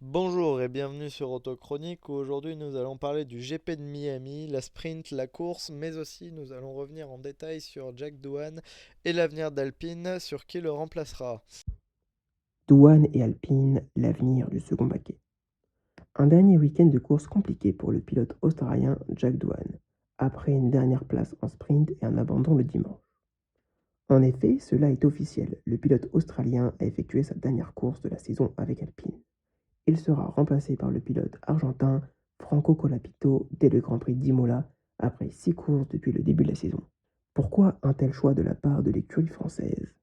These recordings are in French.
Bonjour et bienvenue sur Autochronique où aujourd'hui nous allons parler du GP de Miami, la sprint, la course, mais aussi nous allons revenir en détail sur Jack Doohan et l'avenir d'Alpine, sur qui le remplacera. Douane et Alpine, l'avenir du second paquet. Un dernier week-end de course compliqué pour le pilote australien Jack Doohan, après une dernière place en sprint et un abandon le dimanche. En effet, cela est officiel, le pilote australien a effectué sa dernière course de la saison avec Alpine. Il sera remplacé par le pilote argentin Franco Colapinto dès le Grand Prix d'Imola, après 6 courses depuis le début de la saison. Pourquoi un tel choix de la part de l'écurie française?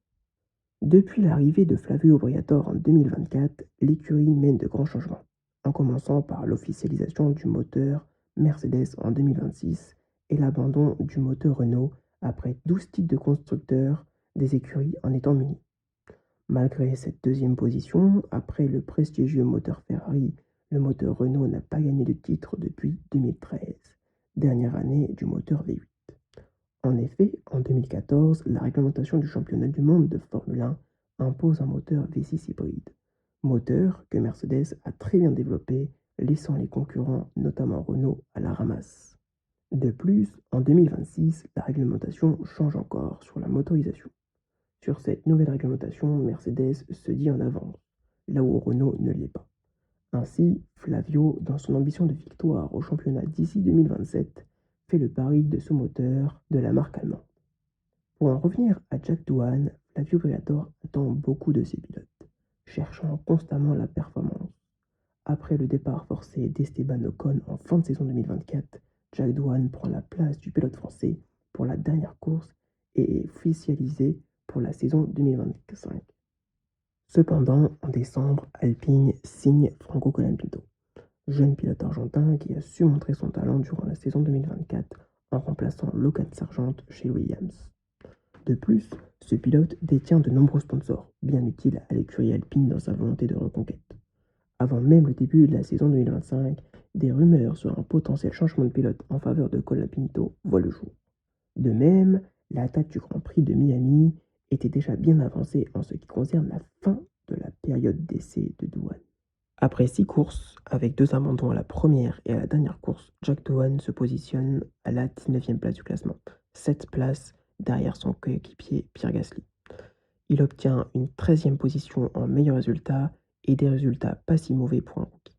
Depuis l'arrivée de Flavio Briatore en 2024, l'écurie mène de grands changements, en commençant par l'officialisation du moteur Mercedes en 2026 et l'abandon du moteur Renault après 12 titres de constructeurs des écuries en étant munis. Malgré cette deuxième position, après le prestigieux moteur Ferrari, le moteur Renault n'a pas gagné de titre depuis 2013, dernière année du moteur V8. En effet, en 2014, la réglementation du championnat du monde de Formule 1 impose un moteur V6 hybride, moteur que Mercedes a très bien développé, laissant les concurrents, notamment Renault, à la ramasse. De plus, en 2026, la réglementation change encore sur la motorisation. Sur cette nouvelle réglementation, Mercedes se dit en avance, là où Renault ne l'est pas. Ainsi, Flavio, dans son ambition de victoire au championnat d'ici 2027, fait le pari de ce moteur de la marque allemande. Pour en revenir à Jack Doohan, Flavio Briatore attend beaucoup de ses pilotes, cherchant constamment la performance. Après le départ forcé d'Esteban Ocon en fin de saison 2024, Jack Doohan prend la place du pilote français pour la dernière course et est officialisé pour la saison 2025. Cependant, en décembre, Alpine signe Franco Colapinto, jeune pilote argentin qui a su montrer son talent durant la saison 2024 en remplaçant Logan Sargent chez Williams. De plus, ce pilote détient de nombreux sponsors, bien utiles à l'écurie Alpine dans sa volonté de reconquête. Avant même le début de la saison 2025, des rumeurs sur un potentiel changement de pilote en faveur de Colapinto voient le jour. De même, la date du Grand Prix de Miami était déjà bien avancée en ce qui concerne la fin de la période d'essai de Doohan. Après 6 courses, avec 2 abandons à la première et à la dernière course, Jack Doohan se positionne à la 19e place du classement, 7 places derrière son coéquipier Pierre Gasly. Il obtient une 13e position en meilleur résultat et des résultats pas si mauvais pour un rookie.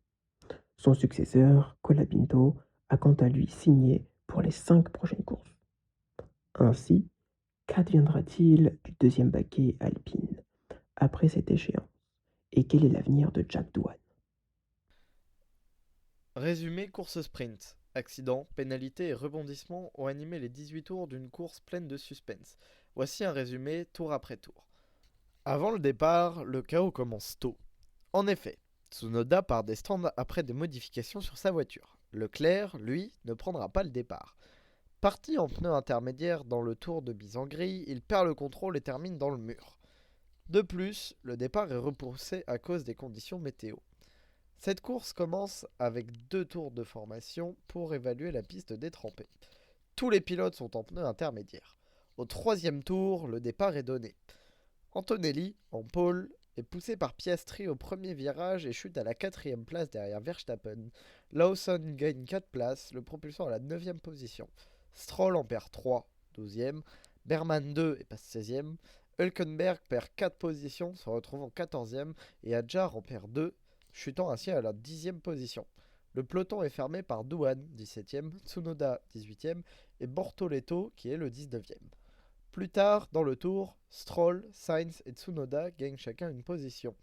Son successeur, Colapinto, a quant à lui signé pour les 5 prochaines courses. Ainsi, qu'adviendra-t-il du deuxième baquet Alpine après cette échéance? Et quel est l'avenir de Jack Doohan? Résumé course sprint. Accidents, pénalités et rebondissements ont animé les 18 tours d'une course pleine de suspense. Voici un résumé tour après tour. Avant le départ, le chaos commence tôt. En effet, Tsunoda part des stands après des modifications sur sa voiture. Leclerc, lui, ne prendra pas le départ. Parti en pneu intermédiaire dans le tour de mise en grille, il perd le contrôle et termine dans le mur. De plus, le départ est repoussé à cause des conditions météo. Cette course commence avec 2 tours de formation pour évaluer la piste détrempée. Tous les pilotes sont en pneu intermédiaire. Au troisième tour, le départ est donné. Antonelli, en pôle, est poussé par Piastri au premier virage et chute à la 4e place derrière Verstappen. Lawson gagne 4 places, le propulsant à la 9e position. Stroll en perd 3, 12e. Berman 2 et passe 16e. Hülkenberg perd 4 positions, se retrouvant 14e. Et Hadjar en perd 2, chutant ainsi à la 10e position. Le peloton est fermé par Doohan, 17e, Tsunoda, 18e, et Bortoleto, qui est le 19e. Plus tard dans le tour, Stroll, Sainz et Tsunoda gagnent chacun une position.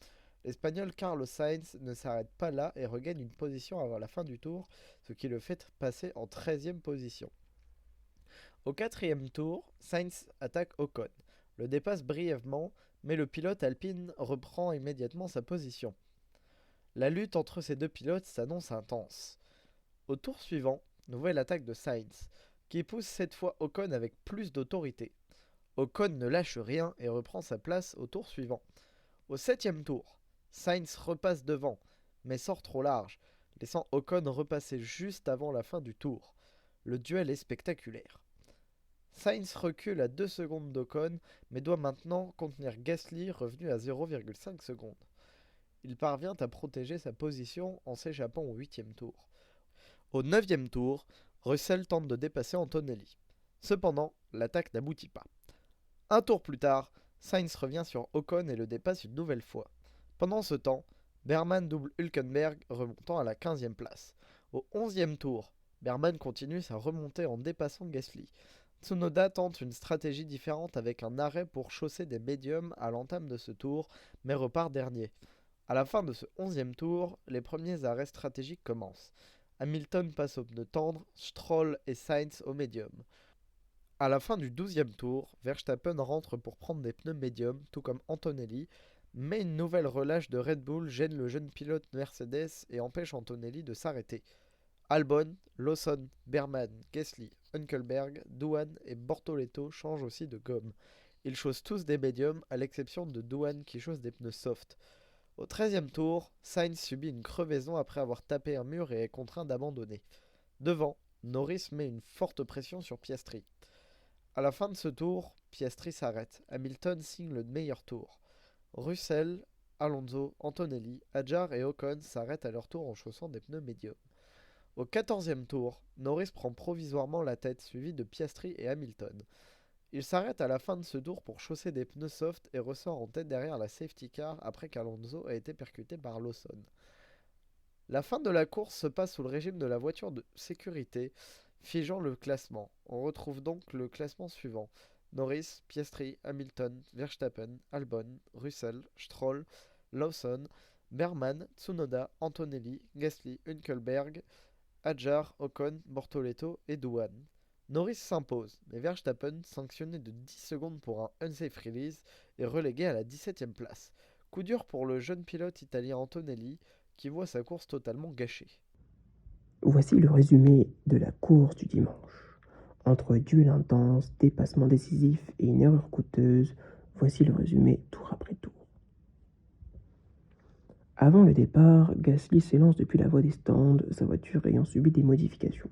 L'Espagnol Carlos Sainz ne s'arrête pas là et regagne une position avant la fin du tour, ce qui le fait passer en 13e position. Au 4e tour, Sainz attaque Ocon, le dépasse brièvement, mais le pilote alpine reprend immédiatement sa position. La lutte entre ces deux pilotes s'annonce intense. Au tour suivant, nouvelle attaque de Sainz, qui pousse cette fois Ocon avec plus d'autorité. Ocon ne lâche rien et reprend sa place au tour suivant. Au 7e tour, Sainz repasse devant, mais sort trop large, laissant Ocon repasser juste avant la fin du tour. Le duel est spectaculaire. Sainz recule à 2 secondes d'Ocon, mais doit maintenant contenir Gasly revenu à 0,5 secondes. Il parvient à protéger sa position en s'échappant au 8e tour. Au 9e tour, Russell tente de dépasser Antonelli. Cependant, l'attaque n'aboutit pas. Un tour plus tard, Sainz revient sur Ocon et le dépasse une nouvelle fois. Pendant ce temps, Berman double Hülkenberg, remontant à la 15e place. Au 11e tour, Berman continue sa remontée en dépassant Gasly. Tsunoda tente une stratégie différente avec un arrêt pour chausser des médiums à l'entame de ce tour, mais repart dernier. À la fin de ce 11e tour, les premiers arrêts stratégiques commencent. Hamilton passe au pneu tendre, Stroll et Sainz au médium. À la fin du 12e tour, Verstappen rentre pour prendre des pneus médiums, tout comme Antonelli, mais une nouvelle relâche de Red Bull gêne le jeune pilote Mercedes et empêche Antonelli de s'arrêter. Albon, Lawson, Berman, Gasly, Hülkenberg, Doohan et Bortoleto changent aussi de gomme. Ils chaussent tous des médiums, à l'exception de Doohan qui chausse des pneus soft. Au 13e tour, Sainz subit une crevaison après avoir tapé un mur et est contraint d'abandonner. Devant, Norris met une forte pression sur Piastri. À la fin de ce tour, Piastri s'arrête. Hamilton signe le meilleur tour. Russell, Alonso, Antonelli, Hadjar et Ocon s'arrêtent à leur tour en chaussant des pneus médiums. Au 14e tour, Norris prend provisoirement la tête, suivi de Piastri et Hamilton. Il s'arrête à la fin de ce tour pour chausser des pneus soft et ressort en tête derrière la safety car après qu'Alonso a été percuté par Lawson. La fin de la course se passe sous le régime de la voiture de sécurité, figeant le classement. On retrouve donc le classement suivant: Norris, Piastri, Hamilton, Verstappen, Albon, Russell, Stroll, Lawson, Berman, Tsunoda, Antonelli, Gasly, Hülkenberg, Hadjar, Ocon, Bortoleto et Doohan. Norris s'impose, mais Verstappen, sanctionné de 10 secondes pour un unsafe release, est relégué à la 17e place. Coup dur pour le jeune pilote italien Antonelli, qui voit sa course totalement gâchée. Voici le résumé de la course du dimanche. Entre duel intense, dépassement décisif et une erreur coûteuse, voici le résumé tour après tour. Avant le départ, Gasly s'élance depuis la voie des stands, sa voiture ayant subi des modifications.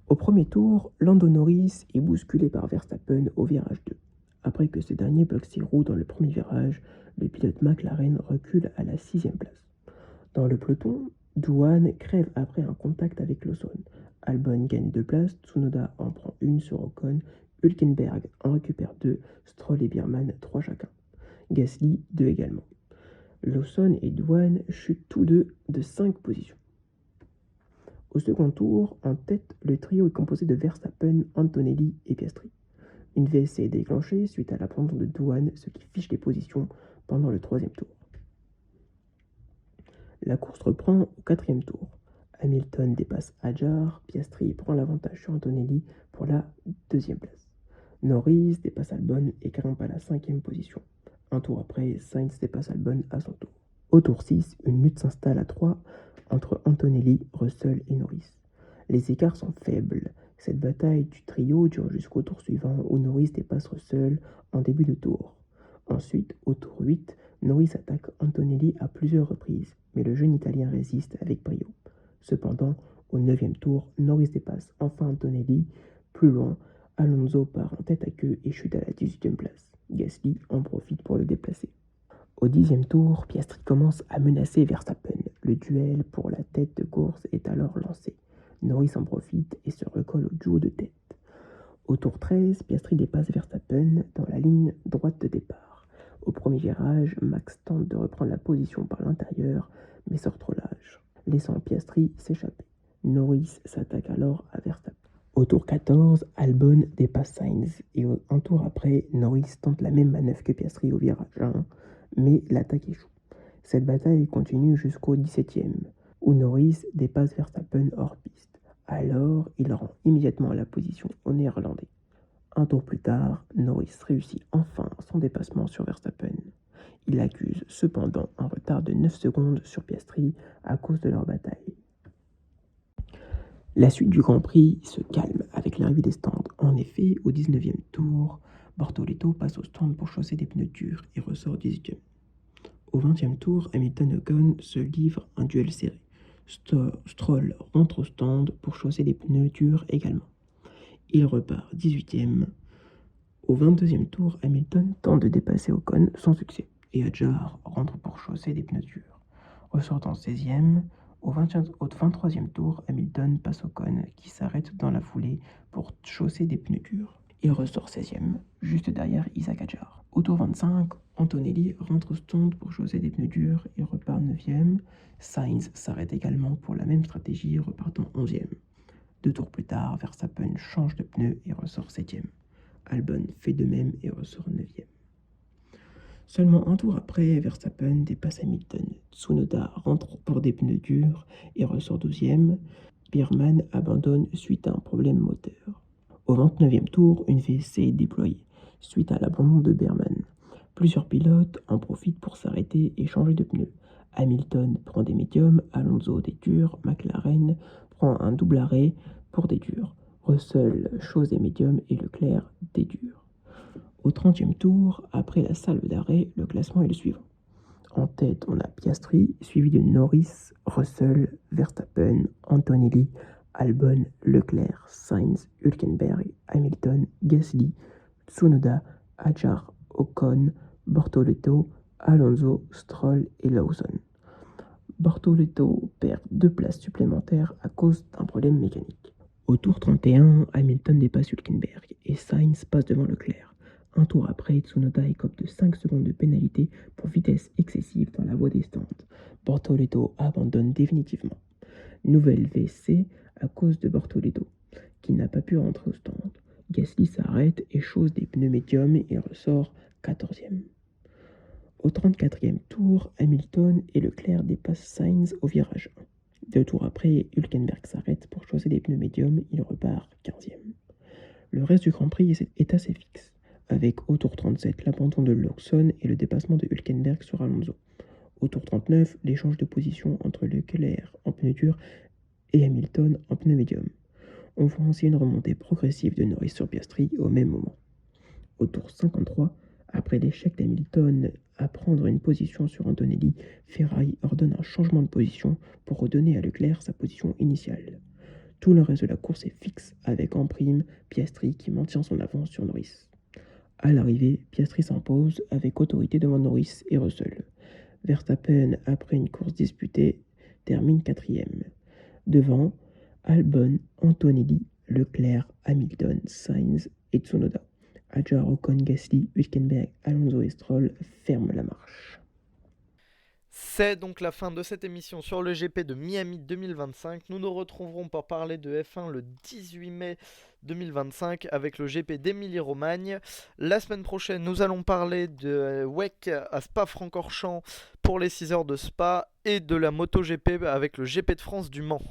Au premier tour, Lando Norris est bousculé par Verstappen au virage 2. Après que ce dernier bloque ses roues dans le premier virage, le pilote McLaren recule à la 6e place. Dans le peloton, Doohan crève après un contact avec Lawson. Albon gagne 2 places, Tsunoda en prend une sur Ocon, Hülkenberg en récupère 2, Stroll et Berman 3 chacun. Gasly 2 également. Lawson et Doohan chutent tous deux de 5 positions. Au second tour, en tête, le trio est composé de Verstappen, Antonelli et Piastri. Une VSC est déclenchée suite à l'abandon de Doohan, ce qui fiche les positions pendant le 3e tour. La course reprend au 4e tour. Hamilton dépasse Hadjar, Piastri prend l'avantage sur Antonelli pour la 2e place. Norris dépasse Albon et grimpe à la 5e position. Un tour après, Sainz dépasse Albon à son tour. Au tour 6, une lutte s'installe à 3 entre Antonelli, Russell et Norris. Les écarts sont faibles. Cette bataille du trio dure jusqu'au tour suivant où Norris dépasse Russell en début de tour. Ensuite, au tour 8, Norris attaque Antonelli à plusieurs reprises, mais le jeune Italien résiste avec brio. Cependant, au 9e tour, Norris dépasse enfin Antonelli. Plus loin, Alonso part en tête à queue et chute à la 18e place. Gasly en profite pour le déplacer. Au 10e tour, Piastri commence à menacer Verstappen. Le duel pour la tête de course est alors lancé. Norris en profite et se recolle au duo de tête. Au tour 13, Piastri dépasse Verstappen dans la ligne droite de départ. Au premier virage, Max tente de reprendre la position par l'intérieur, mais sort trop large, laissant Piastri s'échapper. Norris s'attaque alors à Verstappen. Au tour 14, Albon dépasse Sainz et un tour après, Norris tente la même manœuvre que Piastri au virage 1, mais l'attaque échoue. Cette bataille continue jusqu'au 17e, où Norris dépasse Verstappen hors piste. Alors, il rend immédiatement la position au Néerlandais. Un tour plus tard, Norris réussit enfin son dépassement sur Verstappen. Il accuse cependant un retard de 9 secondes sur Piastri à cause de leur bataille. La suite du Grand Prix se calme avec l'arrivée des stands. En effet, au 19e tour, Bortoleto passe au stand pour chausser des pneus durs et ressort 18e. Au 20e tour, Hamilton et Ocon se livrent un duel serré. Stroll rentre au stand pour chausser des pneus durs également. Il repart 18e. Au 22e tour, Hamilton tente de dépasser Ocon sans succès. et Hadjar rentre pour chausser des pneus durs. Ressortant 16e, au 23e tour, Hamilton passe Ocon qui s'arrête dans la foulée pour chausser des pneus durs. Il ressort 16e, juste derrière Isaac Hadjar. Au tour 25, Antonelli rentre au stand pour chausser des pneus durs et repart 9e. Sainz s'arrête également pour la même stratégie, repartant 11e. 2 tours plus tard, Verstappen change de pneu et ressort 7e. Albon fait de même et ressort 9e. Seulement un tour après, Verstappen dépasse Hamilton. Tsunoda rentre pour des pneus durs et ressort 12e. Biermann abandonne suite à un problème moteur. Au 29e tour, une VSC est déployée suite à l'abandon de Biermann. Plusieurs pilotes en profitent pour s'arrêter et changer de pneus. Hamilton prend des médiums, Alonso des durs, McLaren prend un double arrêt pour des durs. Russell chose des médiums et Leclerc des durs. Au 30e tour, après la salve d'arrêt, le classement est le suivant. En tête, on a Piastri, suivi de Norris, Russell, Verstappen, Antonelli, Albon, Leclerc, Sainz, Hülkenberg, Hamilton, Gasly, Tsunoda, Hadjar, Ocon, Bortoleto, Alonso, Stroll et Lawson. Bortoleto perd 2 places supplémentaires à cause d'un problème mécanique. Au tour 31, Hamilton dépasse Hülkenberg et Sainz passe devant Leclerc. Un tour après, Tsunoda écope de 5 secondes de pénalité pour vitesse excessive dans la voie des stands. Bortoleto abandonne définitivement. Nouvelle VSC à cause de Bortoleto, qui n'a pas pu rentrer au stand. Gasly s'arrête et chausse des pneus médiums et ressort 14e. Au 34e tour, Hamilton et Leclerc dépassent Sainz au virage 1. 2 tours après, Hülkenberg s'arrête pour chausser des pneus médiums, il repart 15e. Le reste du Grand Prix est assez fixe, avec au tour 37 l'abandon de Lawson et le dépassement de Hülkenberg sur Alonso. Au tour 39, l'échange de position entre Leclerc en pneu dur et Hamilton en pneu médium. On voit ainsi une remontée progressive de Norris sur Piastri au même moment. Au tour 53, après l'échec d'Hamilton à prendre une position sur Antonelli, Ferrari ordonne un changement de position pour redonner à Leclerc sa position initiale. Tout le reste de la course est fixe avec en prime Piastri qui maintient son avance sur Norris. À l'arrivée, Piastri s'impose avec autorité devant Norris et Russell. Verstappen, après une course disputée, termine 4e. Devant, Albon, Antonelli, Leclerc, Hamilton, Sainz et Tsunoda. Hadjar, Ocon, Gasly, Hülkenberg, Alonso et Stroll ferment la marche. C'est donc la fin de cette émission sur le GP de Miami 2025. Nous nous retrouverons pour parler de F1 le 18 mai 2025 avec le GP d'Émilie-Romagne. La semaine prochaine, nous allons parler de WEC à Spa-Francorchamps pour les 6 heures de Spa et de la MotoGP avec le GP de France du Mans.